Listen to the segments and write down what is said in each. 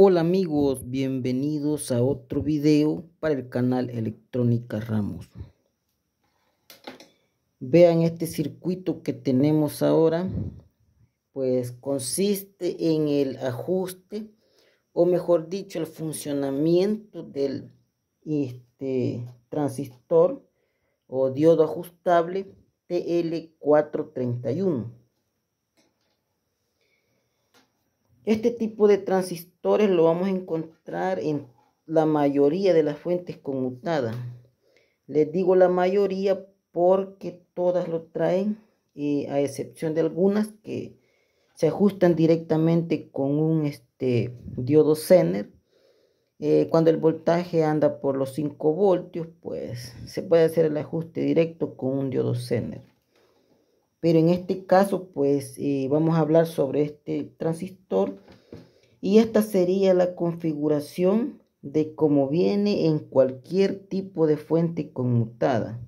Hola amigos, bienvenidos a otro video para el canal Electrónica Ramos. Vean este circuito que tenemos ahora, pues consiste en el ajuste, o mejor dicho, el funcionamiento del transistor o diodo ajustable TL431. Este tipo de transistores lo vamos a encontrar en la mayoría de las fuentes conmutadas. Les digo la mayoría porque todas lo traen, a excepción de algunas que se ajustan directamente con un diodo Zener. Cuando el voltaje anda por los 5 voltios, pues se puede hacer el ajuste directo con un diodo Zener. Pero en este caso, pues vamos a hablar sobre este transistor. Y esta sería la configuración de cómo viene en cualquier tipo de fuente conmutada.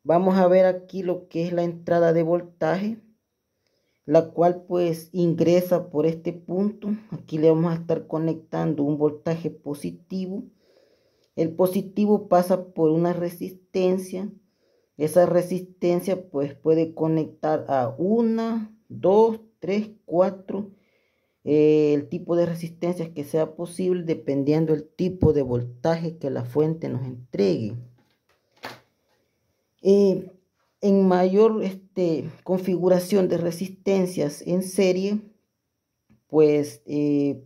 Vamos a ver aquí lo que es la entrada de voltaje, la cual pues ingresa por este punto. Aquí le vamos a estar conectando un voltaje positivo. El positivo pasa por una resistencia. Esa resistencia pues puede conectar a 1, 2, 3, 4, el tipo de resistencias que sea posible dependiendo del tipo de voltaje que la fuente nos entregue. En mayor configuración de resistencias en serie, pues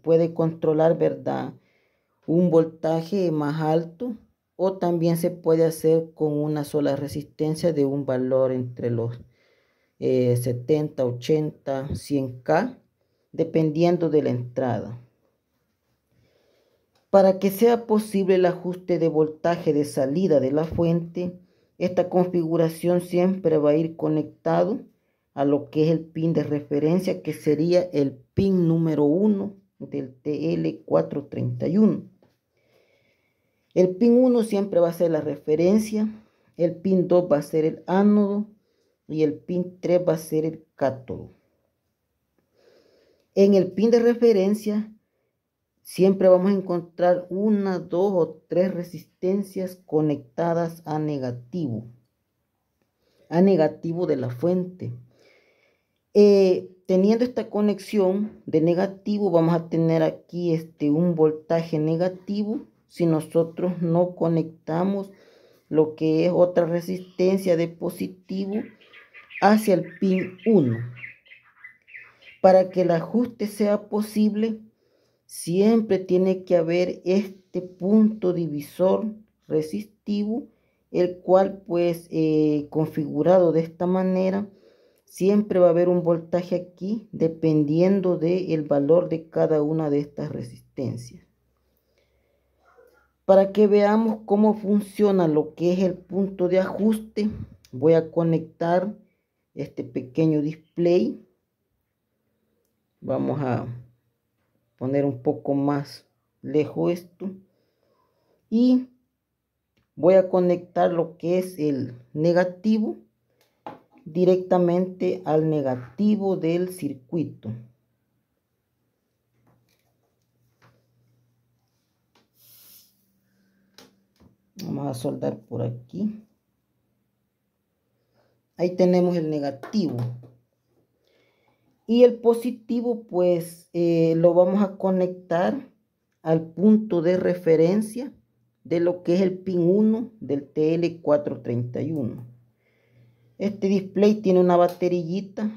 puede controlar, ¿verdad?, un voltaje más alto, o también se puede hacer con una sola resistencia de un valor entre los 70, 80, 100K, dependiendo de la entrada. Para que sea posible el ajuste de voltaje de salida de la fuente, esta configuración siempre va a ir conectado a lo que es el pin de referencia, que sería el pin número 1 del TL431. El pin 1 siempre va a ser la referencia, el pin 2 va a ser el ánodo y el pin 3 va a ser el cátodo. En el pin de referencia siempre vamos a encontrar 1, 2 o 3 resistencias conectadas a negativo de la fuente. Teniendo esta conexión de negativo, vamos a tener aquí un voltaje negativo si nosotros no conectamos lo que es otra resistencia de positivo hacia el pin 1. Para que el ajuste sea posible, siempre tiene que haber este punto divisor resistivo, el cual pues configurado de esta manera, siempre va a haber un voltaje aquí dependiendo del valor de cada una de estas resistencias. Para que veamos cómo funciona lo que es el punto de ajuste, voy a conectar este pequeño display. Vamos a poner un poco más lejos esto y voy a conectar lo que es el negativo directamente al negativo del circuito. Vamos a soldar por aquí. Ahí tenemos el negativo. Y el positivo pues lo vamos a conectar al punto de referencia de lo que es el pin 1 del TL431. Este display tiene una baterillita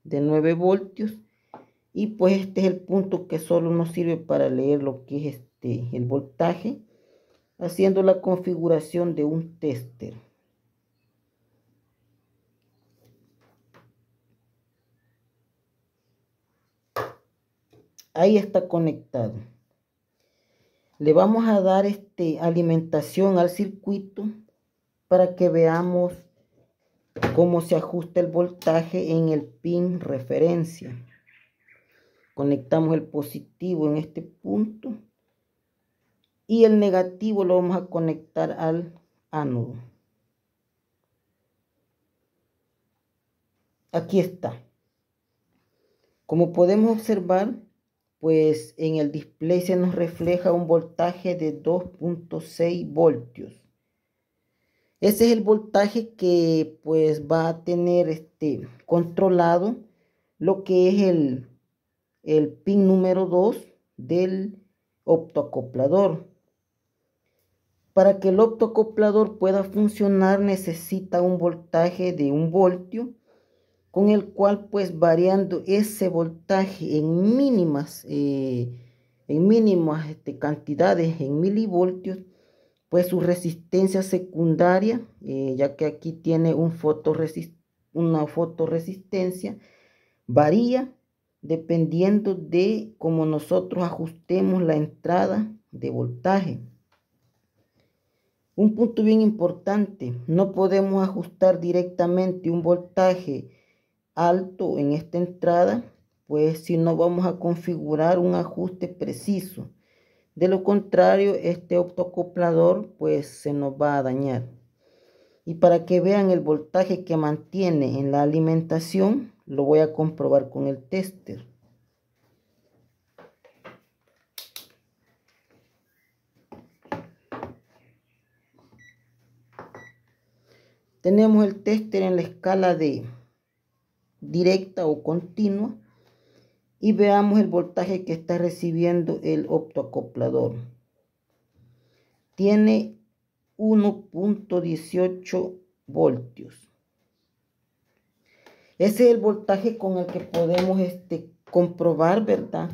de 9 voltios y pues este es el punto que solo nos sirve para leer lo que es el voltaje, haciendo la configuración de un tester. Ahí está conectado. Le vamos a dar alimentación al circuito para que veamos cómo se ajusta el voltaje en el pin referencia. Conectamos el positivo en este punto y el negativo lo vamos a conectar al ánodo. Aquí está. Como podemos observar, pues en el display se nos refleja un voltaje de 2.6 voltios. Ese es el voltaje que pues va a tener controlado lo que es el pin número 2 del optoacoplador. Para que el optoacoplador pueda funcionar necesita un voltaje de 1 voltio, con el cual pues variando ese voltaje en mínimas cantidades en milivoltios, pues su resistencia secundaria, ya que aquí tiene una fotorresistencia, varía dependiendo de cómo nosotros ajustemos la entrada de voltaje. Un punto bien importante, no podemos ajustar directamente un voltaje alto en esta entrada, pues si no vamos a configurar un ajuste preciso. De lo contrario, este optoacoplador pues se nos va a dañar. Y para que vean el voltaje que mantiene en la alimentación, lo voy a comprobar con el tester. Tenemos el tester en la escala de directa o continua y veamos el voltaje que está recibiendo el optoacoplador. Tiene 1.18 voltios. Ese es el voltaje con el que podemos comprobar, ¿verdad?,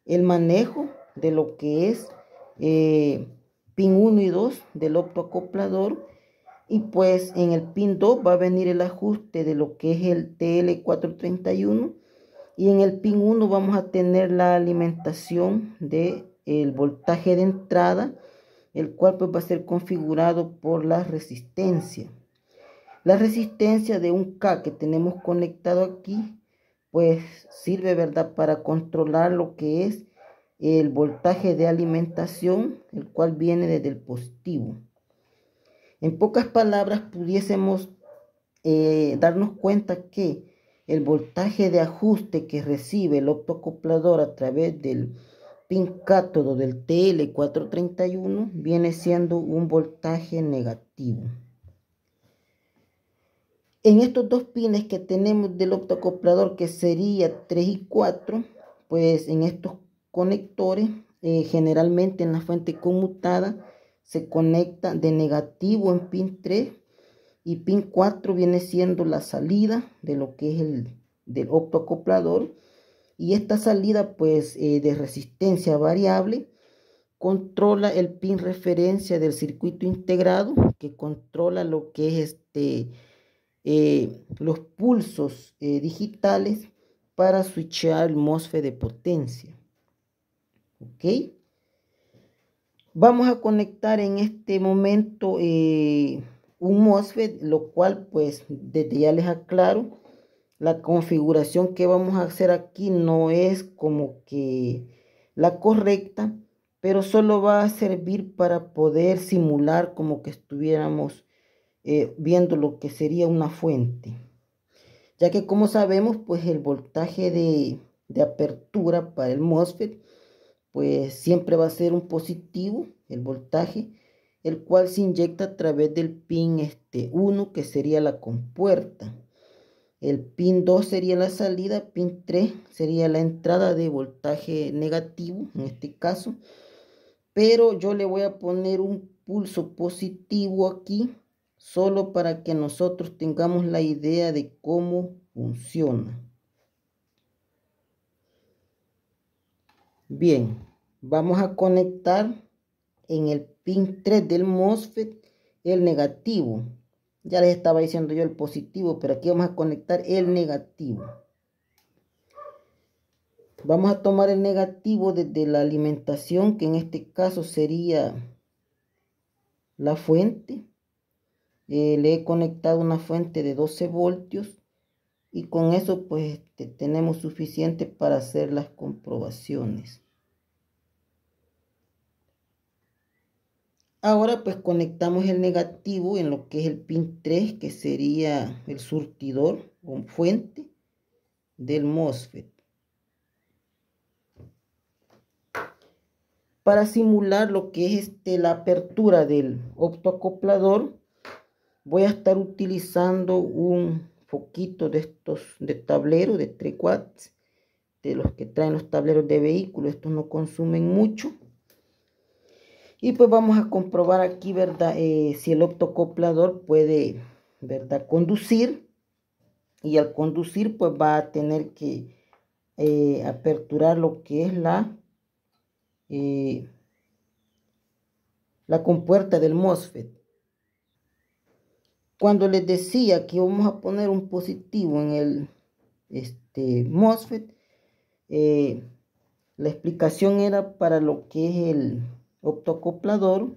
el manejo de lo que es pin 1 y 2 del optoacoplador. Y pues en el pin 2 va a venir el ajuste de lo que es el TL431. Y en el pin 1 vamos a tener la alimentación del voltaje de entrada, el cual pues va a ser configurado por la resistencia. La resistencia de un K que tenemos conectado aquí, pues sirve, ¿verdad?, para controlar lo que es el voltaje de alimentación, el cual viene desde el positivo. En pocas palabras, pudiésemos darnos cuenta que el voltaje de ajuste que recibe el optoacoplador a través del pin cátodo del TL431 viene siendo un voltaje negativo. En estos dos pines que tenemos del optoacoplador, que sería 3 y 4, pues en estos conectores, generalmente en la fuente conmutada, se conecta de negativo en pin 3 y pin 4 viene siendo la salida de lo que es del optoacoplador, y esta salida pues de resistencia variable controla el pin referencia del circuito integrado, que controla lo que es los pulsos digitales para switchar el MOSFET de potencia. ¿Ok? Vamos a conectar en este momento un MOSFET, lo cual pues desde ya les aclaro, la configuración que vamos a hacer aquí no es como que la correcta, pero solo va a servir para poder simular como que estuviéramos viendo lo que sería una fuente. Ya que como sabemos, pues el voltaje de apertura para el MOSFET pues siempre va a ser un positivo, el voltaje, el cual se inyecta a través del pin 1, que sería la compuerta. El pin 2 sería la salida, pin 3 sería la entrada de voltaje negativo, en este caso. Pero yo le voy a poner un pulso positivo aquí, solo para que nosotros tengamos la idea de cómo funciona. Bien, vamos a conectar en el pin 3 del MOSFET el negativo. Ya les estaba diciendo yo el positivo, pero aquí vamos a conectar el negativo. Vamos a tomar el negativo desde la alimentación, que en este caso sería la fuente. Le he conectado una fuente de 12 voltios y con eso pues tenemos suficiente para hacer las comprobaciones. Ahora pues conectamos el negativo en lo que es el pin 3, que sería el surtidor o fuente del MOSFET. Para simular lo que es la apertura del optoacoplador, voy a estar utilizando un foquito de estos de tablero de 3 watts, de los que traen los tableros de vehículos. Estos no consumen mucho. Y pues vamos a comprobar aquí, ¿verdad? Si el optoacoplador puede, ¿verdad?, conducir. Y al conducir, pues va a tener que aperturar lo que es la compuerta del MOSFET. Cuando les decía que vamos a poner un positivo en el MOSFET, la explicación era para lo que es el optoacoplador,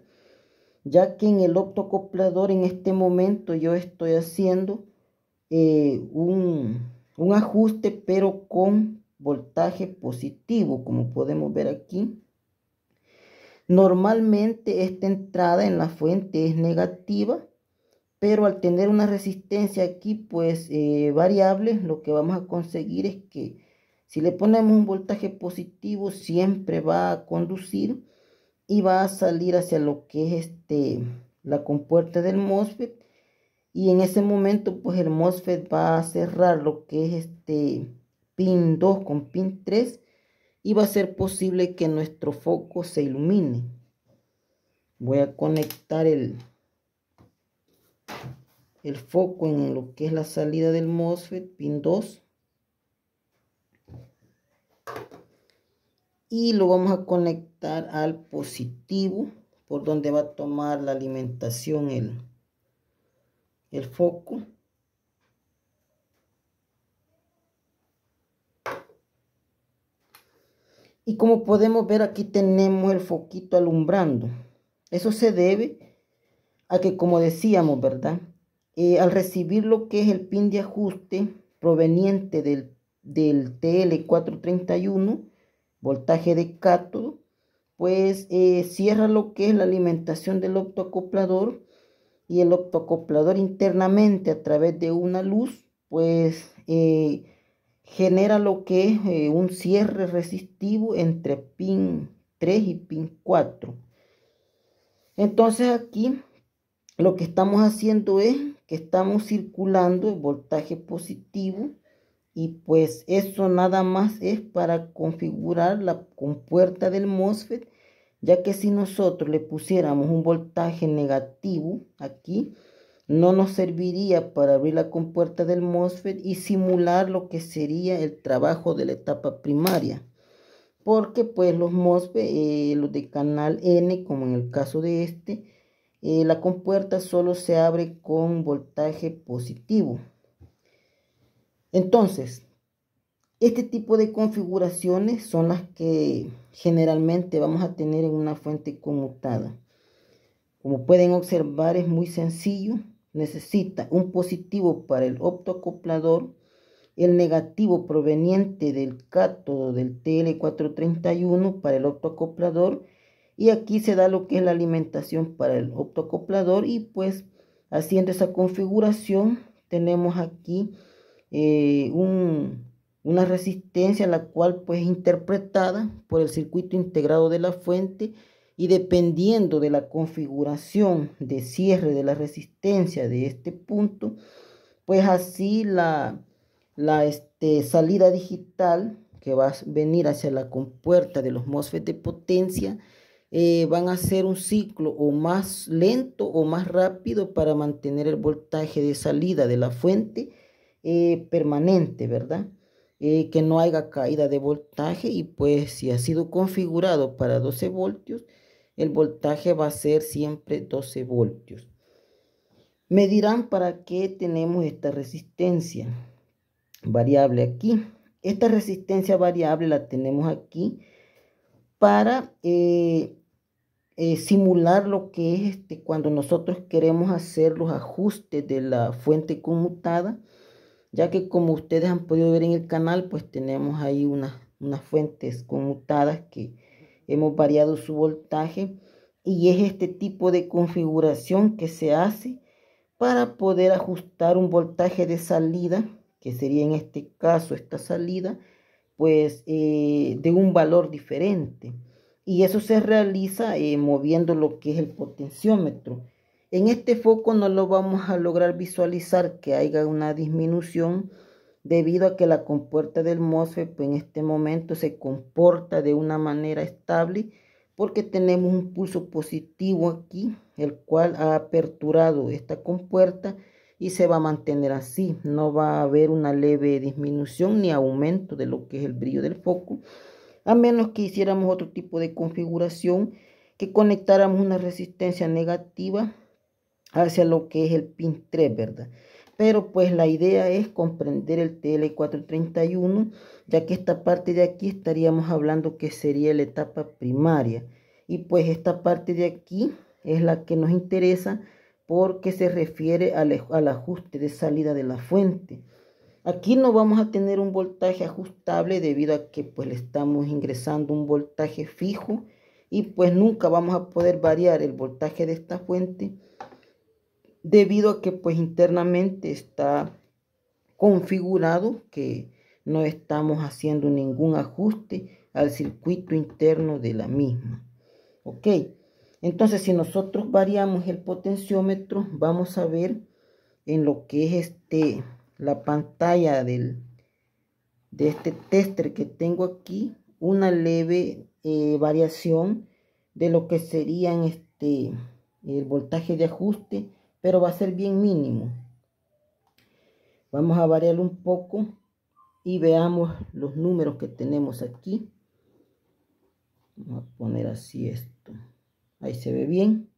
ya que en el optoacoplador en este momento yo estoy haciendo un ajuste, pero con voltaje positivo, como podemos ver aquí. Normalmente esta entrada en la fuente es negativa, pero al tener una resistencia aquí pues variable, lo que vamos a conseguir es que si le ponemos un voltaje positivo, siempre va a conducir y va a salir hacia lo que es la compuerta del MOSFET. Y en ese momento pues el MOSFET va a cerrar lo que es pin 2 con pin 3 y va a ser posible que nuestro foco se ilumine. Voy a conectar el foco en lo que es la salida del MOSFET, pin 2. Y lo vamos a conectar al positivo, por donde va a tomar la alimentación el foco. Y como podemos ver, aquí tenemos el foquito alumbrando. Eso se debe a que, como decíamos, ¿verdad? Al recibir lo que es el pin de ajuste proveniente del TL431, voltaje de cátodo, pues cierra lo que es la alimentación del optoacoplador, y el optoacoplador internamente a través de una luz, pues genera lo que es un cierre resistivo entre pin 3 y pin 4. Entonces aquí lo que estamos haciendo es que estamos circulando el voltaje positivo, y pues eso nada más es para configurar la compuerta del MOSFET, ya que si nosotros le pusiéramos un voltaje negativo aquí, no nos serviría para abrir la compuerta del MOSFET y simular lo que sería el trabajo de la etapa primaria. Porque pues los MOSFET, los de canal N, como en el caso de la compuerta solo se abre con voltaje positivo. Entonces, este tipo de configuraciones son las que generalmente vamos a tener en una fuente conmutada. Como pueden observar, es muy sencillo. Necesita un positivo para el optoacoplador, el negativo proveniente del cátodo del TL431 para el optoacoplador, y aquí se da lo que es la alimentación para el optoacoplador. Y pues haciendo esa configuración tenemos aquí una resistencia, la cual pues es interpretada por el circuito integrado de la fuente, y dependiendo de la configuración de cierre de la resistencia de este punto, pues así la salida digital que va a venir hacia la compuerta de los MOSFET de potencia van a hacer un ciclo o más lento o más rápido para mantener el voltaje de salida de la fuente permanente, ¿verdad? Que no haya caída de voltaje. Y pues si ha sido configurado para 12 voltios, el voltaje va a ser siempre 12 voltios. Me dirán, ¿para qué tenemos esta resistencia variable aquí? Esta resistencia variable la tenemos aquí para simular lo que es cuando nosotros queremos hacer los ajustes de la fuente conmutada, ya que como ustedes han podido ver en el canal, pues tenemos ahí unas fuentes conmutadas que hemos variado su voltaje, y es este tipo de configuración que se hace para poder ajustar un voltaje de salida, que sería en este caso esta salida, pues de un valor diferente. y eso se realiza moviendo lo que es el potenciómetro. En este foco no lo vamos a lograr visualizar que haya una disminución debido a que la compuerta del MOSFET pues, en este momento se comporta de una manera estable porque tenemos un pulso positivo aquí, el cual ha aperturado esta compuerta y se va a mantener así. No va a haber una leve disminución ni aumento de lo que es el brillo del foco, a menos que hiciéramos otro tipo de configuración, que conectáramos una resistencia negativa hacia lo que es el pin 3, ¿verdad? Pero pues la idea es comprender el TL431, ya que esta parte de aquí estaríamos hablando que sería la etapa primaria. Y pues esta parte de aquí es la que nos interesa porque se refiere al ajuste de salida de la fuente. Aquí no vamos a tener un voltaje ajustable debido a que pues le estamos ingresando un voltaje fijo y pues nunca vamos a poder variar el voltaje de esta fuente debido a que pues internamente está configurado que no estamos haciendo ningún ajuste al circuito interno de la misma. Ok, entonces si nosotros variamos el potenciómetro, vamos a ver en lo que es la pantalla de este tester que tengo aquí, una leve variación de lo que serían el voltaje de ajuste, pero va a ser bien mínimo. Vamos a variarlo un poco y veamos los números que tenemos aquí. Vamos a poner así esto. Ahí se ve bien.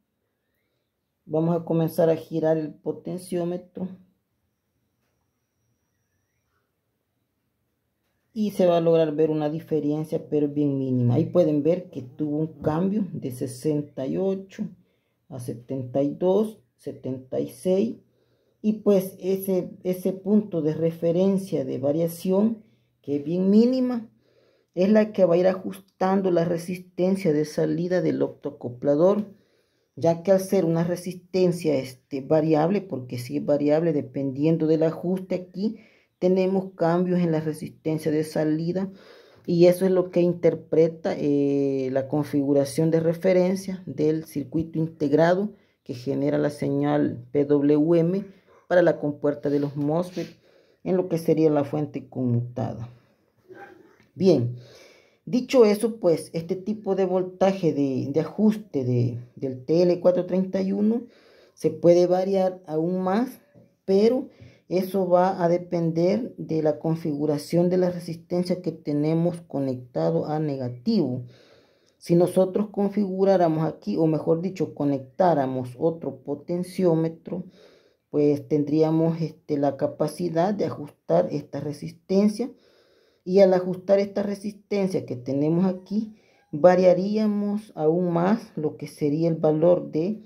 Vamos a comenzar a girar el potenciómetro. Y se va a lograr ver una diferencia, pero bien mínima. Ahí pueden ver que tuvo un cambio de 68 a 72, 76. Y pues ese punto de referencia de variación, que es bien mínima, es la que va a ir ajustando la resistencia de salida del optoacoplador, ya que al ser una resistencia variable, porque sí es variable dependiendo del ajuste aquí, tenemos cambios en la resistencia de salida y eso es lo que interpreta la configuración de referencia del circuito integrado que genera la señal PWM para la compuerta de los MOSFET en lo que sería la fuente conmutada. Bien, dicho eso, pues este tipo de voltaje de ajuste del TL431 se puede variar aún más, pero eso va a depender de la configuración de la resistencia que tenemos conectado a negativo. Si nosotros configuráramos aquí, o mejor dicho, conectáramos otro potenciómetro, pues tendríamos la capacidad de ajustar esta resistencia. Y al ajustar esta resistencia que tenemos aquí, variaríamos aún más lo que sería el valor de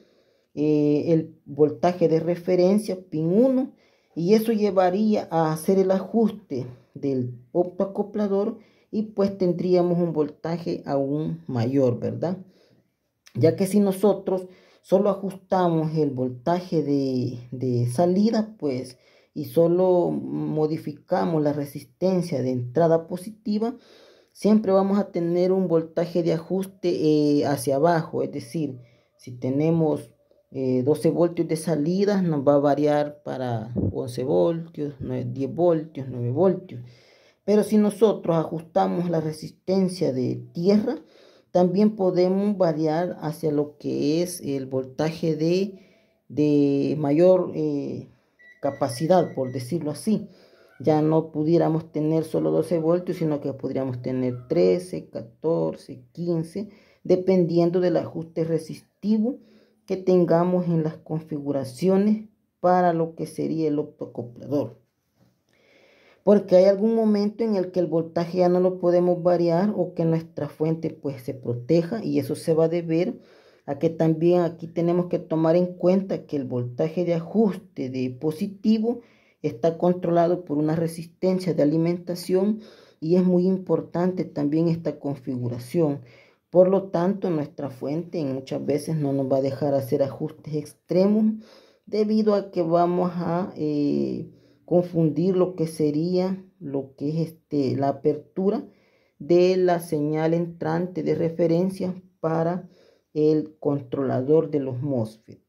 el voltaje de referencia pin 1, y eso llevaría a hacer el ajuste del optoacoplador y pues tendríamos un voltaje aún mayor, ¿verdad? Ya que si nosotros solo ajustamos el voltaje de salida, pues, y solo modificamos la resistencia de entrada positiva, siempre vamos a tener un voltaje de ajuste hacia abajo. Es decir, si tenemos 12 voltios de salida, nos va a variar para 11 voltios, 10 voltios, 9 voltios. Pero si nosotros ajustamos la resistencia de tierra, también podemos variar hacia lo que es el voltaje de mayor capacidad, por decirlo así. Ya no pudiéramos tener solo 12 voltios, sino que podríamos tener 13, 14, 15, dependiendo del ajuste resistivo que tengamos en las configuraciones para lo que sería el optoacoplador. Porque hay algún momento en el que el voltaje ya no lo podemos variar o que nuestra fuente pues se proteja, y eso se va a deber a que también aquí tenemos que tomar en cuenta que el voltaje de ajuste de positivo está controlado por una resistencia de alimentación y es muy importante también esta configuración. Por lo tanto, nuestra fuente muchas veces no nos va a dejar hacer ajustes extremos debido a que vamos a confundir lo que sería lo que es la apertura de la señal entrante de referencia para el controlador de los MOSFET.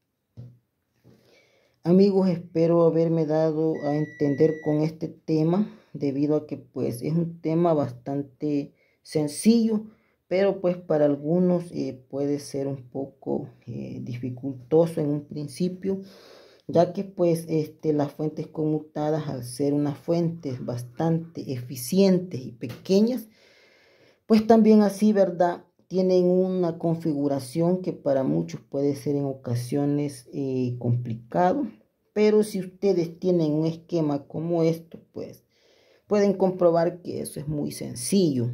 Amigos, espero haberme dado a entender con este tema, debido a que pues es un tema bastante sencillo, pero pues para algunos puede ser un poco dificultoso en un principio, ya que pues las fuentes conmutadas, al ser unas fuentes bastante eficientes y pequeñas, pues también así, ¿verdad? Tienen una configuración que para muchos puede ser en ocasiones complicado, pero si ustedes tienen un esquema como esto, pues pueden comprobar que eso es muy sencillo.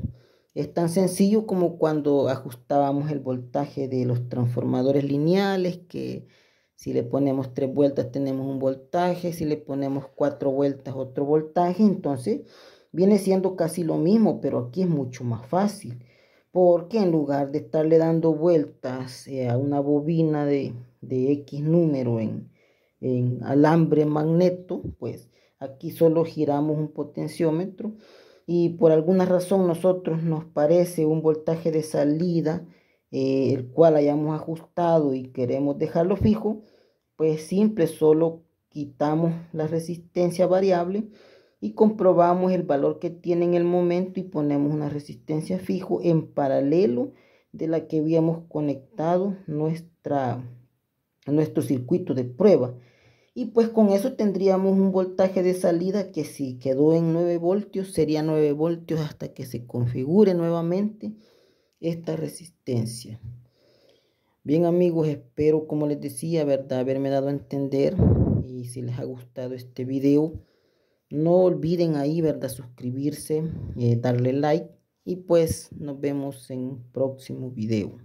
Es tan sencillo como cuando ajustábamos el voltaje de los transformadores lineales, que si le ponemos 3 vueltas tenemos un voltaje, si le ponemos 4 vueltas otro voltaje, entonces viene siendo casi lo mismo, pero aquí es mucho más fácil, porque en lugar de estarle dando vueltas a una bobina de X número en alambre magneto, pues aquí solo giramos un potenciómetro y por alguna razón nosotros nos parece un voltaje de salida, el cual hayamos ajustado y queremos dejarlo fijo, pues simple, solo quitamos la resistencia variable y comprobamos el valor que tiene en el momento y ponemos una resistencia fijo en paralelo de la que habíamos conectado nuestro circuito de prueba. Y pues con eso tendríamos un voltaje de salida que si quedó en 9 voltios, sería 9 voltios hasta que se configure nuevamente esta resistencia. Bien amigos, espero, como les decía, ¿verdad?, haberme dado a entender. Y si les ha gustado este video, no olviden ahí, ¿verdad?, suscribirse, darle like. Y pues nos vemos en un próximo video.